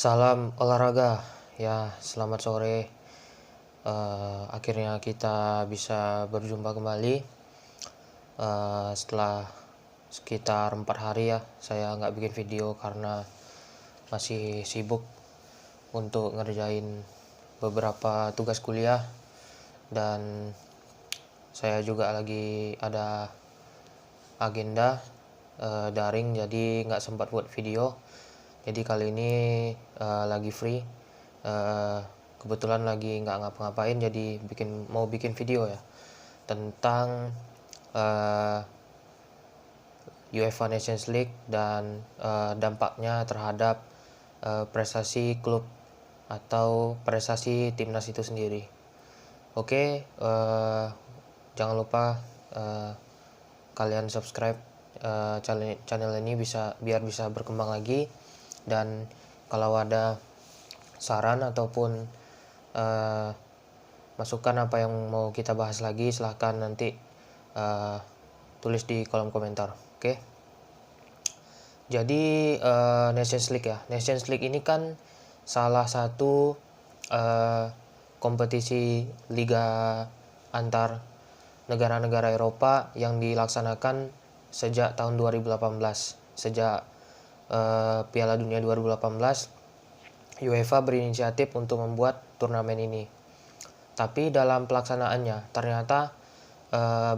Salam olahraga ya, selamat sore. Akhirnya kita bisa berjumpa kembali setelah sekitar 4 hari ya. Saya nggak bikin video karena masih sibuk untuk ngerjain beberapa tugas kuliah, dan saya juga lagi ada agenda daring, jadi nggak sempat buat video. Jadi kali ini lagi free, kebetulan lagi nggak ngapa-ngapain, jadi mau bikin video ya tentang UEFA Nations League dan dampaknya terhadap prestasi klub atau prestasi timnas itu sendiri. Oke, jangan lupa kalian subscribe channel ini biar bisa berkembang lagi. Dan kalau ada saran ataupun masukan apa yang mau kita bahas lagi, silahkan nanti tulis di kolom komentar. Oke. Jadi Nations League ya. Nations League ini kan salah satu kompetisi liga antar negara-negara Eropa yang dilaksanakan sejak tahun 2018. Sejak Piala Dunia 2018, UEFA berinisiatif untuk membuat turnamen ini. Tapi dalam pelaksanaannya ternyata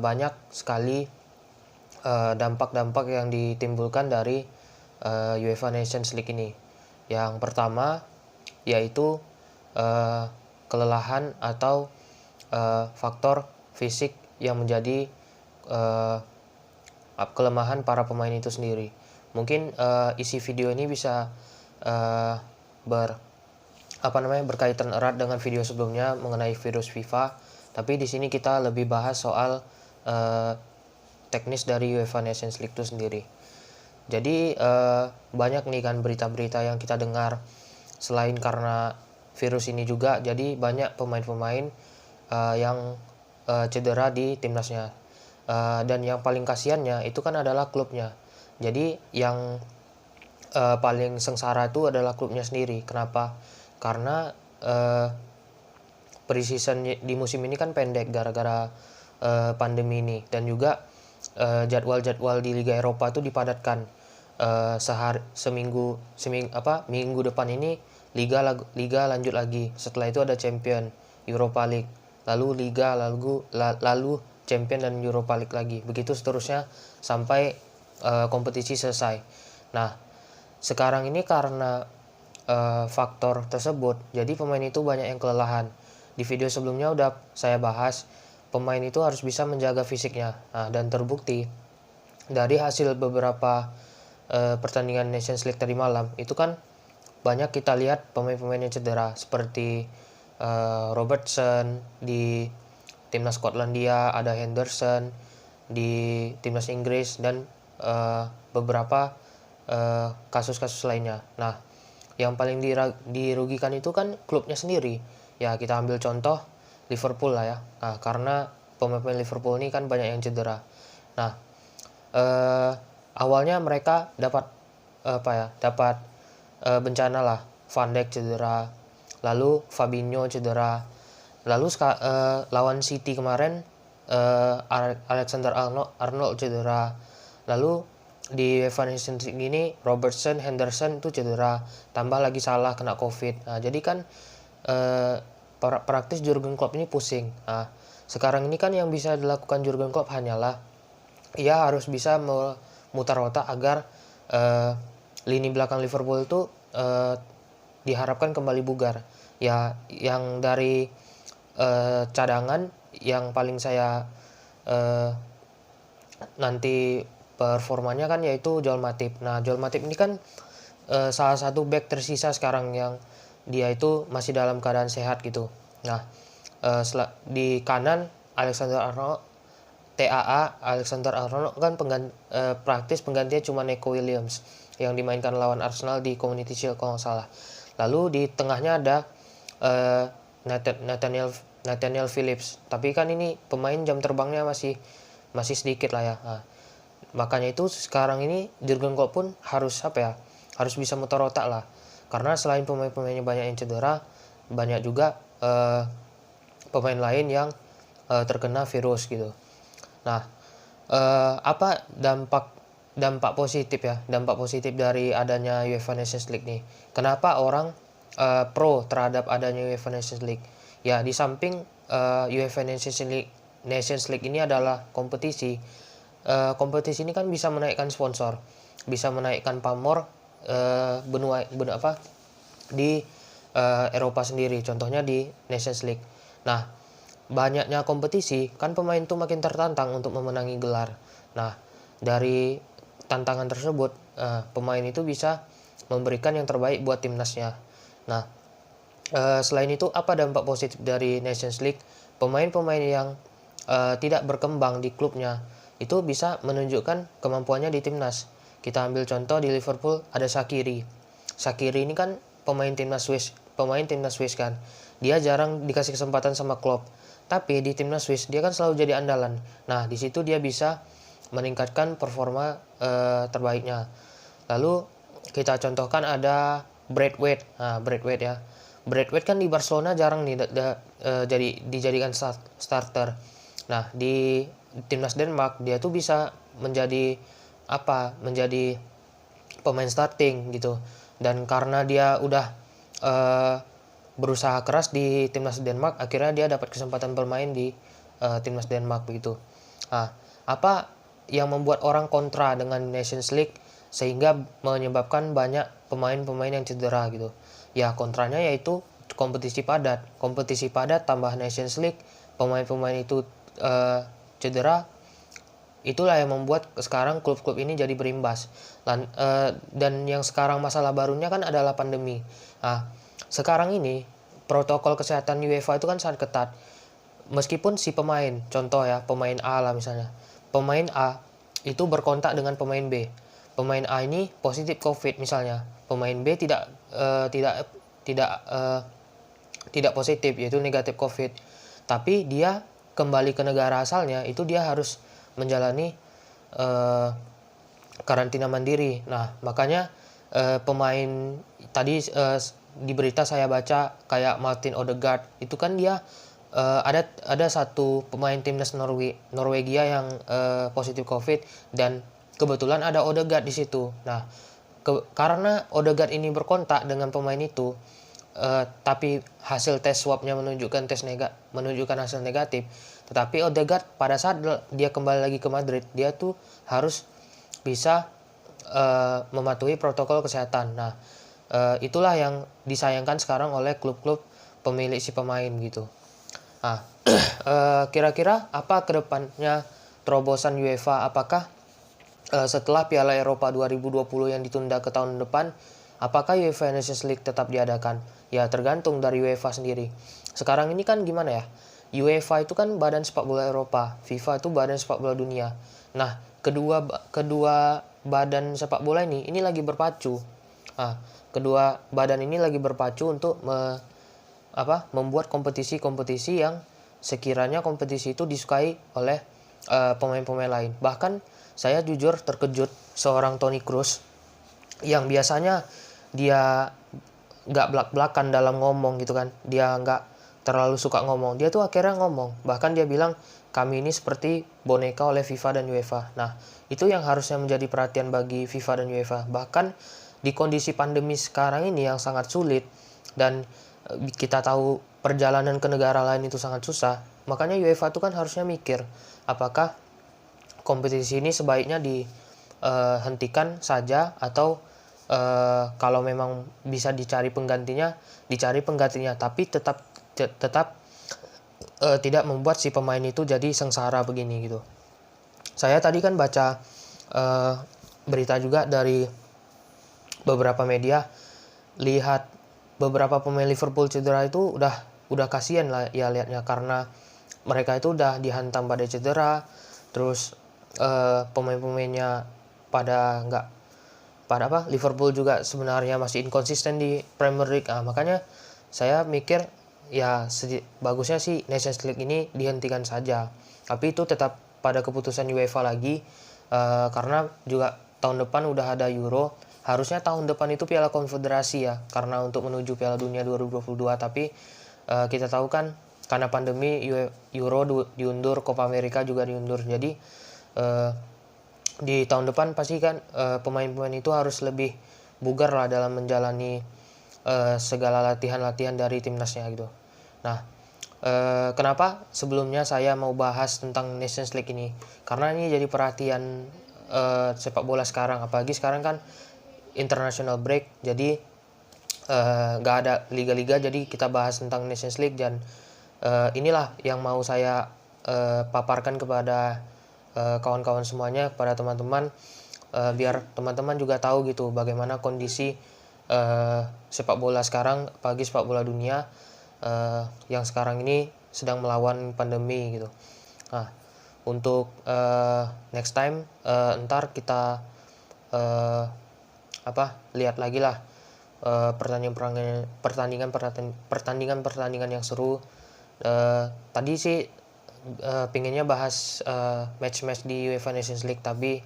banyak sekali dampak-dampak yang ditimbulkan dari UEFA Nations League ini. Yang pertama yaitu kelelahan atau faktor fisik yang menjadi kelemahan para pemain itu sendiri. Mungkin isi video ini bisa berkaitan erat dengan video sebelumnya mengenai virus FIFA, tapi di sini kita lebih bahas soal teknis dari UEFA Nations League itu sendiri. Jadi banyak nih kan berita-berita yang kita dengar, selain karena virus ini juga, jadi banyak pemain-pemain yang cedera di timnasnya. Dan yang paling kasihannya itu kan adalah klubnya. Jadi yang paling sengsara itu adalah klubnya sendiri. Kenapa? Karena pre-season di musim ini kan pendek gara-gara pandemi ini, dan juga jadwal-jadwal di Liga Eropa itu dipadatkan. Minggu depan ini Liga lanjut lagi. Setelah itu ada Champion, Europa League, lalu Liga, lalu Champion dan Europa League lagi. Begitu seterusnya sampai kompetisi selesai. Nah, sekarang ini karena faktor tersebut, jadi pemain itu banyak yang kelelahan. Di video sebelumnya udah saya bahas, pemain itu harus bisa menjaga fisiknya. Nah, dan terbukti dari hasil beberapa pertandingan Nations League tadi malam, itu kan banyak kita lihat pemain-pemain yang cedera, seperti Robertson di timnas Skotlandia, ada Henderson di timnas Inggris, dan beberapa kasus-kasus lainnya. Nah, yang paling dirugikan itu kan klubnya sendiri. Ya, kita ambil contoh Liverpool lah ya. Nah, karena pemain Liverpool ini kan banyak yang cedera. Nah, awalnya mereka dapat bencana lah. Van Dijk cedera, lalu Fabinho cedera, lalu lawan City kemarin Alexander Arnold cedera, lalu di UEFA Nations League ini Robertson, Henderson itu cedera, tambah lagi Salah kena COVID. Nah, jadi kan praktis Jurgen Klopp ini pusing. Nah, sekarang ini kan yang bisa dilakukan Jurgen Klopp hanyalah ia harus bisa memutar otak agar lini belakang Liverpool itu diharapkan kembali bugar. Ya, yang dari cadangan yang paling saya nanti performanya kan yaitu Joel Matip. Nah, Joel Matip ini kan salah satu back tersisa sekarang yang dia itu masih dalam keadaan sehat gitu. Nah, di kanan Alexander Arnold kan praktis penggantinya cuma Neco Williams yang dimainkan lawan Arsenal di Community Shield kalau nggak salah. Lalu di tengahnya ada Nathaniel Phillips, tapi kan ini pemain jam terbangnya masih sedikit lah ya. Nah, makanya itu sekarang ini Jurgen Klopp pun harus bisa muter otak lah. Karena selain pemain-pemainnya banyak yang cedera, banyak juga pemain lain yang terkena virus gitu. Nah, apa dampak positif ya, dampak positif dari adanya UEFA Nations League nih? Kenapa orang pro terhadap adanya UEFA Nations League? Ya, di samping UEFA Nations League ini adalah kompetisi. Kompetisi ini kan bisa menaikkan sponsor, bisa menaikkan pamor benua apa di Eropa sendiri, contohnya di Nations League. Nah, banyaknya kompetisi kan pemain tuh makin tertantang untuk memenangi gelar. Nah, dari tantangan tersebut pemain itu bisa memberikan yang terbaik buat timnasnya. Nah, selain itu apa dampak positif dari Nations League? Pemain-pemain yang tidak berkembang di klubnya itu bisa menunjukkan kemampuannya di timnas. Kita ambil contoh di Liverpool ada Shaqiri. Shaqiri ini kan pemain timnas Swiss kan. Dia jarang dikasih kesempatan sama Klopp. Tapi di timnas Swiss dia kan selalu jadi andalan. Nah, di situ dia bisa meningkatkan performa terbaiknya. Lalu kita contohkan ada Braithwaite. Nah, Braithwaite ya. Braithwaite kan di Barcelona jarang nih jadi dijadikan starter. Nah, di timnas Denmark dia tuh bisa menjadi pemain starting gitu. Dan karena dia udah berusaha keras di timnas Denmark, akhirnya dia dapat kesempatan bermain di timnas Denmark begitu. Nah, apa yang membuat orang kontra dengan Nations League sehingga menyebabkan banyak pemain-pemain yang cedera gitu? Ya, kontranya yaitu kompetisi padat tambah Nations League, pemain-pemain itu cedera. Itulah yang membuat sekarang klub-klub ini jadi berimbas. Dan yang sekarang masalah barunya kan adalah pandemi. Nah, sekarang ini protokol kesehatan UEFA itu kan sangat ketat. Meskipun si pemain, contoh ya, pemain A lah misalnya. Pemain A itu berkontak dengan pemain B. Pemain A ini positif COVID misalnya. Pemain B tidak positif, yaitu negatif COVID. Tapi dia kembali ke negara asalnya, itu dia harus menjalani karantina mandiri. Nah, makanya pemain tadi di berita saya baca kayak Martin Odegaard itu kan dia ada satu pemain timnas Norwegia yang positif COVID dan kebetulan ada Odegaard di situ. Nah, karena Odegaard ini berkontak dengan pemain itu, tapi hasil tes swabnya menunjukkan hasil negatif. Tetapi Odegaard pada saat dia kembali lagi ke Madrid, dia tuh harus bisa mematuhi protokol kesehatan. Nah, itulah yang disayangkan sekarang oleh klub-klub pemilik si pemain gitu. Nah, kira-kira apa kedepannya terobosan UEFA? Apakah setelah Piala Eropa 2020 yang ditunda ke tahun depan, apakah UEFA Nations League tetap diadakan? Ya, tergantung dari UEFA sendiri. Sekarang ini kan gimana ya? UEFA itu kan badan sepak bola Eropa, FIFA itu badan sepak bola dunia. Nah, kedua badan sepak bola ini lagi berpacu. Nah, kedua badan ini lagi berpacu untuk membuat kompetisi-kompetisi yang sekiranya kompetisi itu disukai oleh pemain-pemain lain. Bahkan saya jujur terkejut seorang Toni Kroos yang biasanya dia nggak belak-belakan dalam ngomong gitu kan. Dia nggak terlalu suka ngomong. Dia tuh akhirnya ngomong. Bahkan dia bilang kami ini seperti boneka oleh FIFA dan UEFA. Nah, itu yang harusnya menjadi perhatian bagi FIFA dan UEFA. Bahkan di kondisi pandemi sekarang ini yang sangat sulit dan kita tahu perjalanan ke negara lain itu sangat susah. Makanya UEFA itu kan harusnya mikir apakah kompetisi ini sebaiknya dihentikan saja atau kalau memang bisa dicari penggantinya, tapi tetap tidak membuat si pemain itu jadi sengsara begini gitu. Saya tadi kan baca berita juga dari beberapa media, lihat beberapa pemain Liverpool cedera itu udah kasihan lah ya lihatnya, karena mereka itu udah dihantam pada cedera, terus pemain-pemainnya Liverpool juga sebenarnya masih inkonsisten di Premier League. Makanya saya mikir ya bagusnya sih Nations League ini dihentikan saja. Tapi itu tetap pada keputusan UEFA lagi, karena juga tahun depan udah ada Euro. harusnya tahun depan itu Piala Konfederasi ya, karena untuk menuju Piala Dunia 2022, tapi kita tahu kan karena pandemi Euro diundur, Copa America juga diundur, jadi di tahun depan pasti kan pemain-pemain itu harus lebih bugar lah dalam menjalani segala latihan-latihan dari timnasnya gitu. Nah, kenapa sebelumnya saya mau bahas tentang Nations League ini? Karena ini jadi perhatian sepak bola sekarang, apalagi sekarang kan international break, jadi nggak ada liga-liga, jadi kita bahas tentang Nations League, dan inilah yang mau saya paparkan kepada kawan-kawan semuanya, kepada teman-teman, biar teman-teman juga tahu gitu bagaimana kondisi sepak bola sekarang, apalagi sepak bola dunia yang sekarang ini sedang melawan pandemi gitu. Nah, untuk next time ntar kita lihat lagi lah pertandingan yang seru. Tadi sih pinginnya bahas match-match di UEFA Nations League, tapi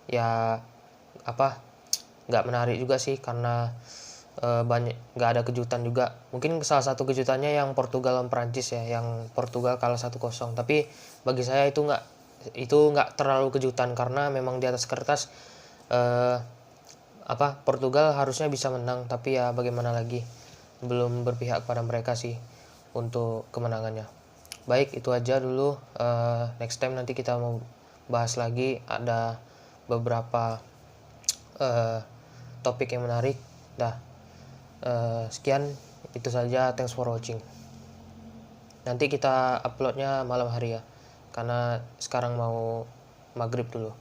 ya nggak menarik juga sih, karena nggak ada kejutan juga. Mungkin salah satu kejutannya yang Portugal lawan Prancis ya, yang Portugal kalah 1-0, tapi bagi saya itu nggak terlalu kejutan, karena memang di atas kertas Portugal harusnya bisa menang, tapi ya bagaimana lagi, belum berpihak pada mereka sih untuk kemenangannya. Baik, itu aja dulu. Next time nanti kita mau bahas lagi, ada beberapa topik yang menarik. Sekian, itu saja. Thanks for watching. Nanti kita uploadnya malam hari ya, karena sekarang mau maghrib dulu.